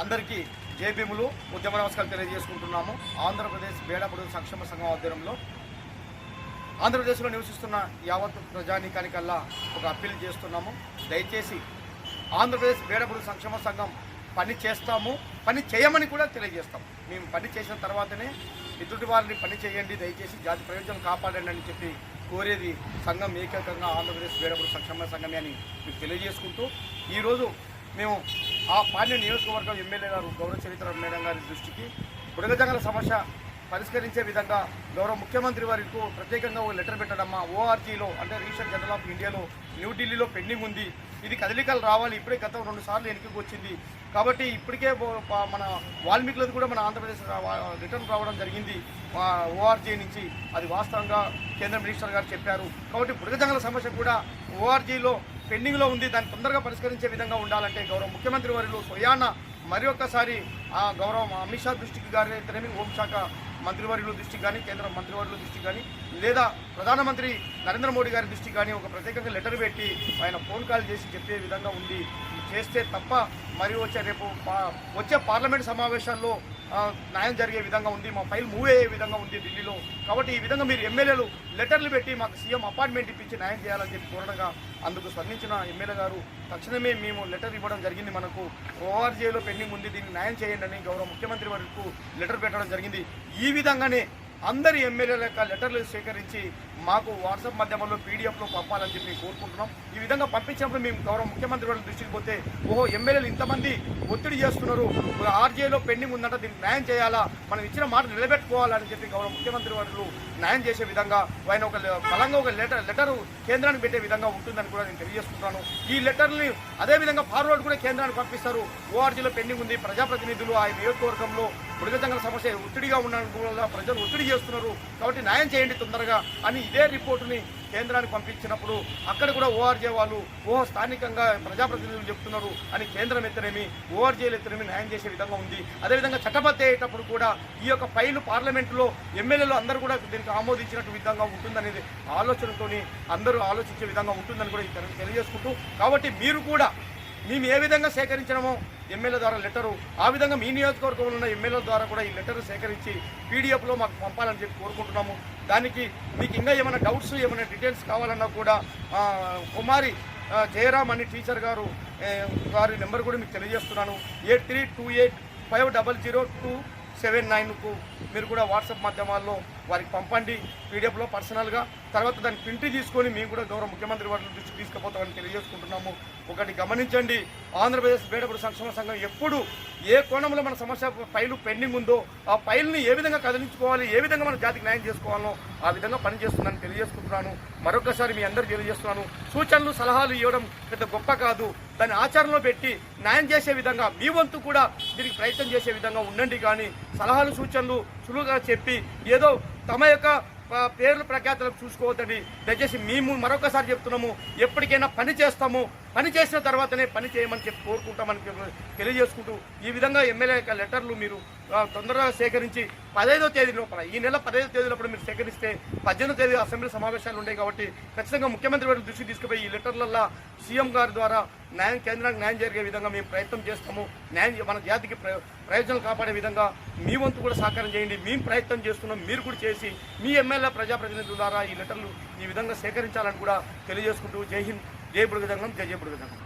అందరికీ జై భీములు ఉద్యమ నమస్కారం తెలియజేసుకుంటున్నాము. ఆంధ్రప్రదేశ్ బేడబడుగు సంక్షేమ సంఘం ఆధ్వర్యంలో ఆంధ్రప్రదేశ్లో నివసిస్తున్న యావత్ ప్రజానీకానికల్లా ఒక అప్పీల్ చేస్తున్నాము. దయచేసి ఆంధ్రప్రదేశ్ బేడబడుగు సంక్షేమ సంఘం పని చేస్తాము, పని చేయమని కూడా తెలియజేస్తాం. మేము పని చేసిన తర్వాతనే ఎదుటి వారిని పని చేయండి, దయచేసి జాతి ప్రయోజనం కాపాడండి అని చెప్పి కోరేది సంఘం ఏకైకంగా ఆంధ్రప్రదేశ్ బేడబడుగు సంక్షేమ సంఘమే అని మీకు తెలియజేసుకుంటూ, ఈరోజు మేము ఆ పార్టీ నియోజకవర్గం ఎమ్మెల్యే గారు గౌరవ చరిత్ర మేడం గారి దృష్టికి బుడగజంగల సమస్య పరిష్కరించే విధంగా గౌరవ ముఖ్యమంత్రి వారికి ప్రత్యేకంగా ఒక లెటర్ పెట్టడమ్మా. ఓఆర్జీలో అంటే రిజిస్టర్ జనరల్ ఆఫ్ ఇండియాలో న్యూఢిల్లీలో పెండింగ్ ఉంది, ఇది కదలికలు రావాలి. ఇప్పుడే గత 2 సార్లు వెనక్కి వచ్చింది కాబట్టి ఇప్పటికే మన వాల్మీకులది కూడా మన ఆంధ్రప్రదేశ్ రిటర్న్ రావడం జరిగింది ఓఆర్జీ నుంచి. అది వాస్తవంగా కేంద్ర మినిస్టర్ గారు చెప్పారు. కాబట్టి బుడగజంగల సమస్య కూడా ఓఆర్జీలో పెండింగ్లో ఉంది, దాన్ని తొందరగా పరిష్కరించే విధంగా ఉండాలంటే గౌరవ ముఖ్యమంత్రి వారిలో స్వయాన మరి ఒక్కసారి గౌరవ అమిత్ షా దృష్టికి కానీ అయితేనేమి, హోంశాఖ మంత్రివర్యుల దృష్టికి కానీ, కేంద్ర మంత్రివర్యుల దృష్టికి కానీ, లేదా ప్రధానమంత్రి నరేంద్ర మోడీ గారి దృష్టికి కానీ ఒక ప్రత్యేకంగా లెటర్ పెట్టి ఆయన ఫోన్ కాల్ చేసి చెప్పే విధంగా ఉంది. చేస్తే తప్ప మరి వచ్చే పార్లమెంట్ సమావేశాల్లో న్యాయం జరిగే విధంగా ఉంది, మా ఫైల్ మూవ్ అయ్యే విధంగా ఉంది ఢిల్లీలో. కాబట్టి ఈ విధంగా మీరు ఎమ్మెల్యేలు లెటర్లు పెట్టి మాకు సీఎం అపాయింట్మెంట్ ఇప్పించి న్యాయం చేయాలని చెప్పి కోరడగా అందుకు స్పందించిన ఎమ్మెల్యే గారు తక్షణమే మేము లెటర్ ఇవ్వడం జరిగింది. మనకు ఓఆర్జీలో పెండింగ్ ఉంది, దీన్ని న్యాయం చేయండి అని గౌరవ ముఖ్యమంత్రి వరకు లెటర్ పెట్టడం జరిగింది. ఈ విధంగానే అందరి ఎమ్మెల్యేల యొక్క లెటర్లు సేకరించి మాకు వాట్సాప్ మాధ్యమంలో పీడిఎఫ్లో పంపాలని చెప్పి కోరుకుంటున్నాం. ఈ విధంగా పంపించినప్పుడు మేము గౌరవ ముఖ్యమంత్రి వారి దృష్టికి పోతే, ఓహో ఎమ్మెల్యేలు ఇంతమంది ఒత్తిడి చేస్తున్నారు, ఆర్జీఐలో పెండింగ్ ఉందంట, దీనికి న్యాయం చేయాలా, మనం ఇచ్చిన మాట నిలబెట్టుకోవాలని చెప్పి గౌరవ ముఖ్యమంత్రి వారు న్యాయం చేసే విధంగా ఆయన ఒక బలంగా ఒక లెటరు కేంద్రానికి పెట్టే విధంగా ఉంటుందని కూడా నేను తెలియజేసుకుంటాను. ఈ లెటర్ని అదేవిధంగా ఫార్వర్డ్ కూడా కేంద్రానికి పంపిస్తారు. ఓఆర్జీలో పెండింగ్ ఉంది, ప్రజాప్రతినిధులు ఆ నియోజకవర్గంలో బుడగజంగల సమస్య ఒత్తిడిగా ఉండడం వల్ల ప్రజలు ఒత్తిడి చేస్తున్నారు, కాబట్టి న్యాయం చేయండి తొందరగా అని ఇదే రిపోర్టుని కేంద్రానికి పంపించినప్పుడు అక్కడ కూడా ఓఆర్జీ వాళ్ళు స్థానికంగా ప్రజాప్రతినిధులు చెప్తున్నారు అని కేంద్రం ఎత్తనేమి, ఓఆర్జీలు ఎత్తనేమి న్యాయం చేసే విధంగా ఉంది. అదేవిధంగా చట్టబద్ధ అయ్యేటప్పుడు కూడా ఈ యొక్క ఫైలు పార్లమెంటులో ఎమ్మెల్యేలు అందరూ కూడా దీనికి ఆమోదించినట్టు విధంగా ఉంటుందనేది ఆలోచనతో అందరూ ఆలోచించే విధంగా ఉంటుందని కూడా తెలియజేసుకుంటూ, కాబట్టి మీరు కూడా మేము ఏ విధంగా సేకరించడమో ఎమ్మెల్యే ద్వారా లెటరు, ఆ విధంగా మీ నియోజకవర్గంలో ఉన్న ఎమ్మెల్యేల ద్వారా కూడా ఈ లెటర్ సేకరించి పీడిఎఫ్లో మాకు పంపాలని చెప్పి కోరుకుంటున్నాము. దానికి మీకు ఇంకా ఏమైనా డౌట్స్ ఏమైనా డీటెయిల్స్ కావాలన్నా కూడా కుమారి జయరామ్ అని టీచర్ గారు వారి నెంబర్ కూడా మీకు తెలియజేస్తున్నాను. 8328500279కు మీరు కూడా వాట్సాప్ మాధ్యమాల్లో వారికి పంపండి పీడిఎఫ్లో పర్సనల్గా. తర్వాత దాన్ని ప్రింట్ తీసుకొని మేము కూడా గౌరవ ముఖ్యమంత్రి వారి దృష్టికి తీసుకుపోతామని తెలియజేసుకుంటున్నాము. ఒకటి గమనించండి, ఆంధ్రప్రదేశ్ బేడబడుగు సంక్షేమ సంఘం ఎప్పుడు ఏ కోణంలో మన సమస్య ఫైలు పెండింగ్ ఉందో ఆ ఫైల్ని ఏ విధంగా కదిలించుకోవాలి, ఏ విధంగా మన జాతికి న్యాయం చేసుకోవాలో ఆ విధంగా పనిచేస్తుందని తెలియజేసుకుంటున్నాను. మరొకసారి మీ అందరికీ తెలియజేస్తున్నాను, సూచనలు సలహాలు ఇవ్వడం పెద్ద గొప్ప కాదు, దాన్ని ఆచరణలో పెట్టి న్యాయం చేసే విధంగా మీ వంతు కూడా దీనికి ప్రయత్నం చేసే విధంగా ఉండండి. కానీ సలహాలు సూచనలు సులువుగా చెప్పి ఏదో తమ యొక్క పేర్లు ప్రఖ్యాతులకు చూసుకోవద్దండి. దయచేసి మేము మరొకసారి చెప్తున్నాము, ఎప్పటికైనా పని చేస్తాము, పని చేసిన తర్వాతనే పని చేయమని చెప్పి కోరుకుంటామని తెలియజేసుకుంటూ, ఈ విధంగా ఎమ్మెల్యే యొక్క లెటర్లు మీరు తొందరగా సేకరించి 15వ తేదీ లోపల, ఈ నెల 15వ తేదీ లోపల మీరు సేకరిస్తే 18వ తేదీ అసెంబ్లీ సమావేశాలు ఉన్నాయి కాబట్టి ఖచ్చితంగా ముఖ్యమంత్రి వారి దృష్టికి తీసుకుపోయి ఈ లెటర్లల్లో సీఎం గారి ద్వారా కేంద్రానికి న్యాయం జరిగే విధంగా మేము ప్రయత్నం చేస్తాము. మన జాతికి ప్రయోజనాలు కాపాడే విధంగా మీ వంతు కూడా సహకారం చేయండి. మేము ప్రయత్నం చేస్తున్నాం, మీరు కూడా చేసి మీ ఎమ్మెల్యే ప్రజాప్రతినిధుల ద్వారా ఈ లెటర్లు ఈ విధంగా సేకరించాలని కూడా తెలియజేసుకుంటూ, జై హింద్, జై బుడగజంగం, జై జై బుడగజంగం.